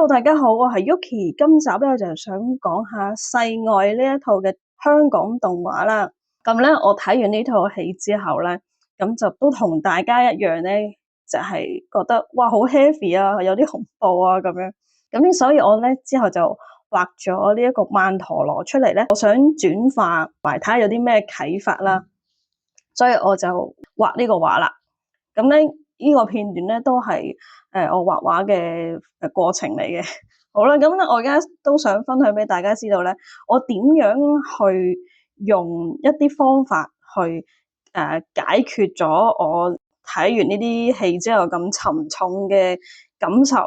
Hello，大家好，我係 Yuki。今集咧，我就想講下世外呢一套嘅香港動畫啦。咁咧，我睇完呢套戲之後咧，咁就都同大家一樣咧，就係覺得哇好 heavy 啊，有啲恐怖啊咁樣。咁所以我咧之後就畫咗呢一個曼陀羅出嚟咧，我想轉化埋睇下有啲咩啟發啦。所以我就畫呢個畫啦。咁咧呢個片段咧都係我畫畫嘅過程嚟嘅。好啦，咁咧我而家都想分享俾大家知道咧，我點樣去用一啲方法去解決咗我睇完呢啲戲之後咁沉重嘅感受，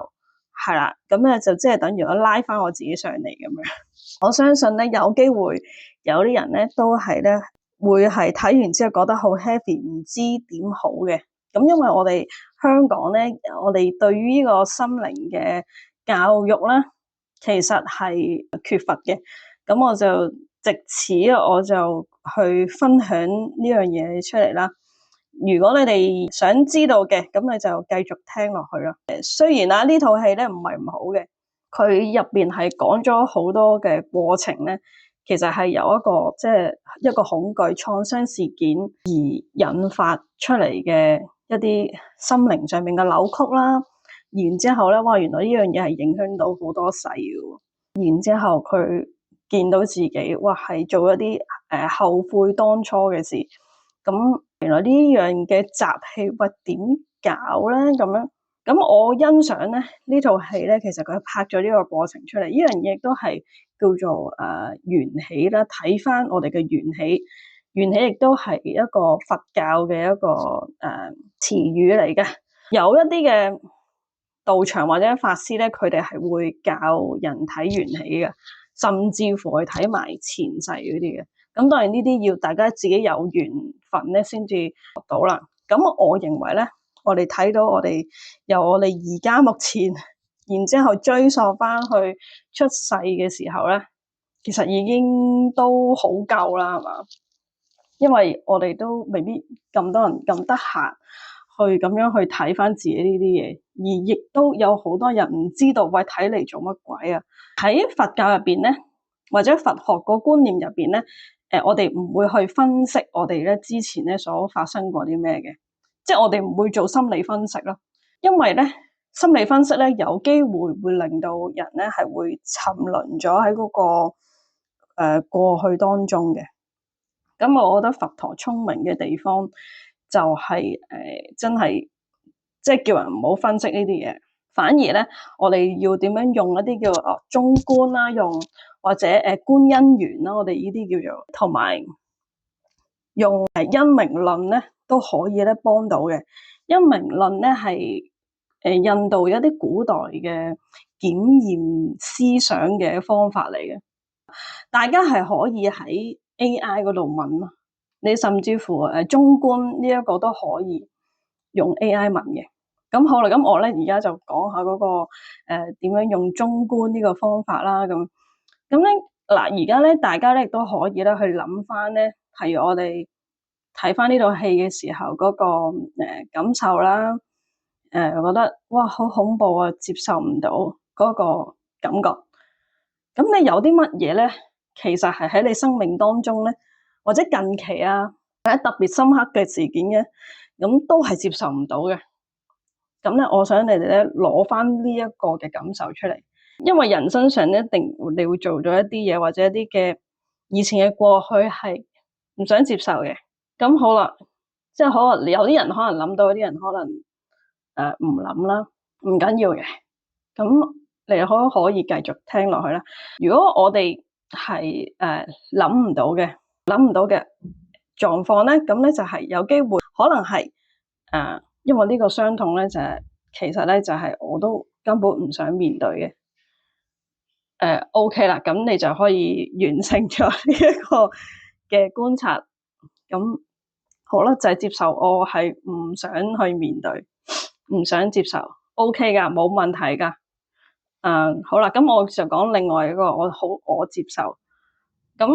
係啦，咁咧就即係等於我拉翻我自己上嚟咁樣。我相信咧有機會有啲人咧都係咧會係睇完之後覺得好 heavy， 唔知點好嘅。咁因為我哋香港咧，我哋對於呢個心靈嘅教育咧，其實係缺乏嘅。咁我就藉此我就去分享呢樣嘢出嚟啦。如果你哋想知道嘅，咁你就繼續聽落去啦。雖然啊呢套戲咧唔係唔好嘅，佢入邊係講咗好多嘅過程咧，其實係由一個即係一個恐懼創傷事件而引發出嚟嘅一啲心靈上面嘅扭曲啦。然之後咧，哇！原來呢樣嘢係影響到好多世嘅。然之後佢見到自己，哇，係做一啲後悔當初嘅事。咁原來呢樣嘅習氣，喂，點搞咧？咁樣咁我欣賞咧呢套戲咧，其實佢拍咗呢個過程出嚟，呢樣嘢都係叫做緣起啦。睇翻我哋嘅緣起，緣起亦都係一個佛教嘅一個詞語嚟嘅。有一啲嘅道場或者法師咧，佢哋係會教人睇緣起嘅，甚至乎去睇埋前世嗰啲嘅。咁當然呢啲要大家自己有緣分咧，先至學到啦。咁我認為咧，我哋睇到我哋由我哋而家目前，然之後追溯翻去出世嘅時候咧，其實已經都好夠啦，係嘛？因為我哋都未必咁多人咁得閒去咁樣去睇翻自己呢啲嘢，而亦都有好多人唔知道喂，睇嚟做乜鬼啊？喺佛教入邊咧，或者佛學個觀念入邊咧，我哋唔會去分析我哋咧之前咧所發生過啲咩嘅，即係我哋唔會做心理分析咯，因為咧心理分析咧有機會令到人咧係會沉淪咗喺嗰個過去當中嘅。咁我覺得佛陀聰明嘅地方就係真係即係叫人唔好分析呢啲嘢，反而咧我哋要點樣用一啲叫中觀啦，用或者觀因緣啦，我哋呢啲叫做同埋用因明論咧都可以咧幫到嘅。因明論咧係印度一啲古代嘅檢驗思想嘅方法嚟嘅，大家係可以喺AI 嗰度問咯，你甚至乎中觀呢一個都可以用 AI 問嘅。咁好啦，咁我咧而家就講下嗰個點樣用中觀呢個方法啦。咁咧嗱，而家咧大家咧亦都可以咧去諗翻咧，譬如我哋睇翻呢套戲嘅時候嗰個感受啦，覺得哇好恐怖啊，接受唔到嗰個感覺。咁你有啲乜嘢咧？其實係喺你生命當中咧，或者近期啊，或者特別深刻嘅事件嘅，咁都係接受唔到嘅。咁咧，我想你哋咧攞翻呢一個嘅感受出嚟，因為人身上一定你會做咗一啲嘢，或者一啲嘅以前嘅過去係唔想接受嘅。咁好啦，即係可能有啲人可能諗到，有啲人可能唔諗啦，唔緊要嘅。咁你可以繼續聽落去啦。如果我哋係諗唔到嘅狀況咧，咁咧就係有機會可能係因為呢個傷痛咧就係其實咧就係我都根本唔想面對嘅。OK 啦，咁你就可以完成咗呢一個嘅觀察。咁好啦，就係接受我係唔想去面對，唔想接受 OK 噶，冇問題噶。好啦，咁我就講另外一個我接受。咁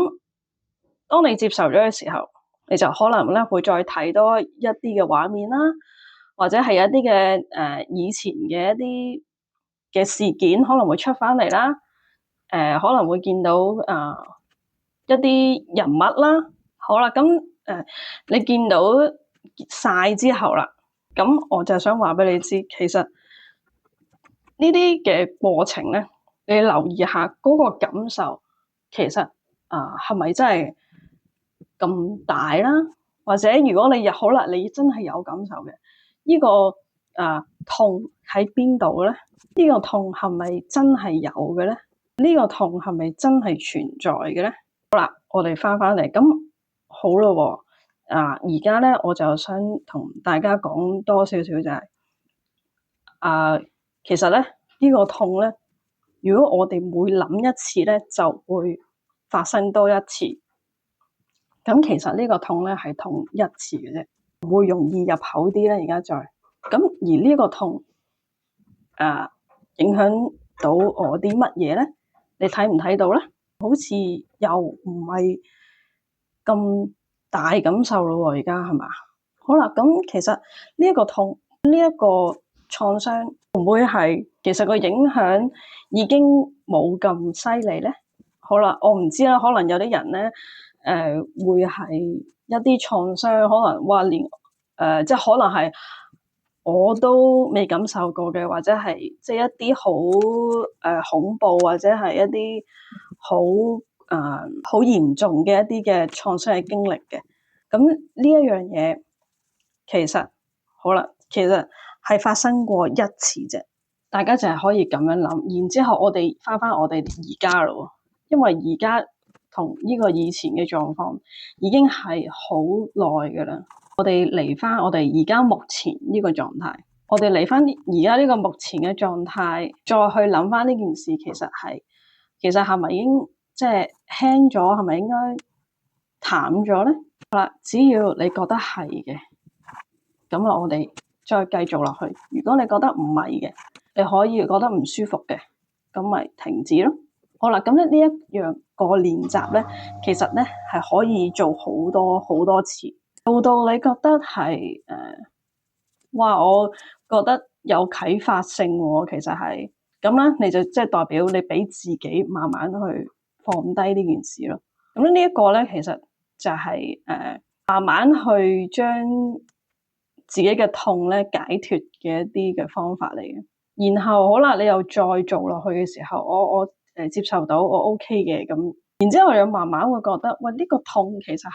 當你接受咗嘅時候，你就可能咧會再睇多一啲嘅畫面啦，或者係一啲嘅以前嘅一啲嘅事件可能會出翻嚟啦，可能會見到一啲人物啦。好啦，咁你見到晒之後啦，咁我就想話俾你知，其實呢啲嘅過程咧，你留意下嗰個感受，其實係咪真係咁大啦？或者如果你好啦，你真係有感受嘅，呢個痛喺邊度咧？呢個痛係咪真係有嘅咧？呢個痛係咪真係存在嘅咧？好啦，我哋翻嚟，咁好咯喎，而家咧我就想同大家講多少少就係其實咧呢個痛咧，如果我哋每諗一次咧，就會發生多一次。咁其實呢個痛咧係痛一次嘅啫，唔會容易入口啲咧。而家再咁，而呢個痛影響到我啲乜嘢咧？你睇唔睇到咧？好似又唔係咁大感受咯喎，而家係嘛？好啦，咁其實呢一個痛，呢一個創傷，會唔會係其實個影響已經冇咁犀利咧？好啦，我唔知啦，可能有啲人咧，會係一啲創傷，可能話連即係可能係我都未感受過嘅，或者係即係一啲好恐怖，或者係一啲好嚴重嘅一啲嘅創傷嘅經歷嘅。咁呢一樣嘢其實好啦，其實係發生過一次啫，大家就係可以咁樣諗。然之後我哋翻我哋而家咯，因為而家同呢個以前嘅狀況已經係好耐㗎啦。我哋嚟翻我哋而家目前呢個狀態，我哋嚟翻而家呢個目前嘅狀態，再去諗翻呢件事，其實係咪已經即係輕咗？係咪應該淡咗咧？好啦，只要你覺得係嘅，咁我哋再繼續落去。如果你覺得唔係嘅，你可以覺得唔舒服嘅，咁咪停止咯。好啦，咁咧呢一樣個練習咧，其實咧係可以做好多好多次，到你覺得係哇，我覺得有啟發性喎。其實係咁咧，你就即係代表你俾自己慢慢去放低呢件事咯。咁呢一個咧，其實就係慢慢去將自己嘅痛咧解脫嘅一啲嘅方法嚟嘅。然後好啦，你又再做落去嘅時候，我接受到我 OK 嘅咁，然之後又慢慢會覺得喂，呢個痛其實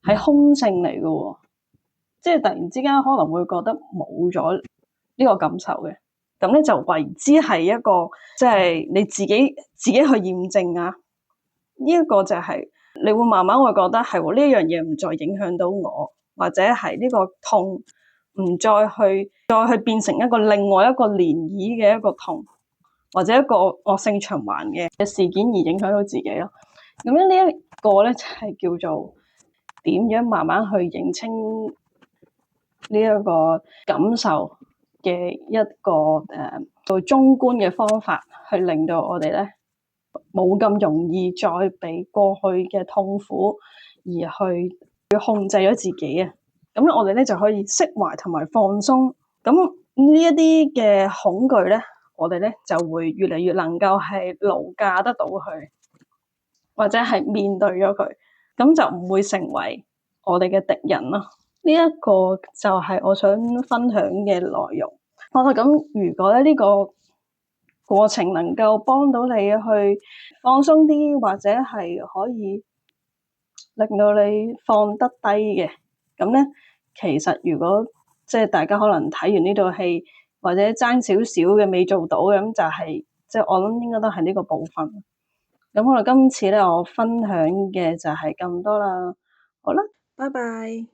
係空性嚟嘅喎，即係突然之間可能會覺得冇咗呢個感受嘅，咁咧就為之係一個即係你自己去驗證啊。呢一個就係你會慢慢會覺得係喎，呢樣嘢唔再影響到我，或者係呢個痛唔再去變成一個另外一個漣漪嘅一個痛，或者一個惡性循環嘅事件而影響到自己咯。咁樣呢一個咧就係叫做點樣慢慢去認清呢一個感受嘅一個做中觀嘅方法，去令到我哋咧冇咁容易再被過去嘅痛苦而去控制咗自己啊。咁我哋咧就可以釋懷同埋放鬆。咁呢一啲嘅恐懼咧，我哋咧就會越嚟越能夠係勞駕得到佢，或者係面對咗佢，咁就唔會成為我哋嘅敵人咯。呢一個就係我想分享嘅內容。好啦，咁如果咧呢個過程能夠幫到你去放鬆啲，或者係可以令到你放得低嘅，咁咧其實如果即係大家可能睇完呢套戲，或者爭少少嘅未做到嘅，咁就係即係我諗應該都係呢個部分。咁我哋今次咧我分享嘅就係咁多啦。好啦，拜拜。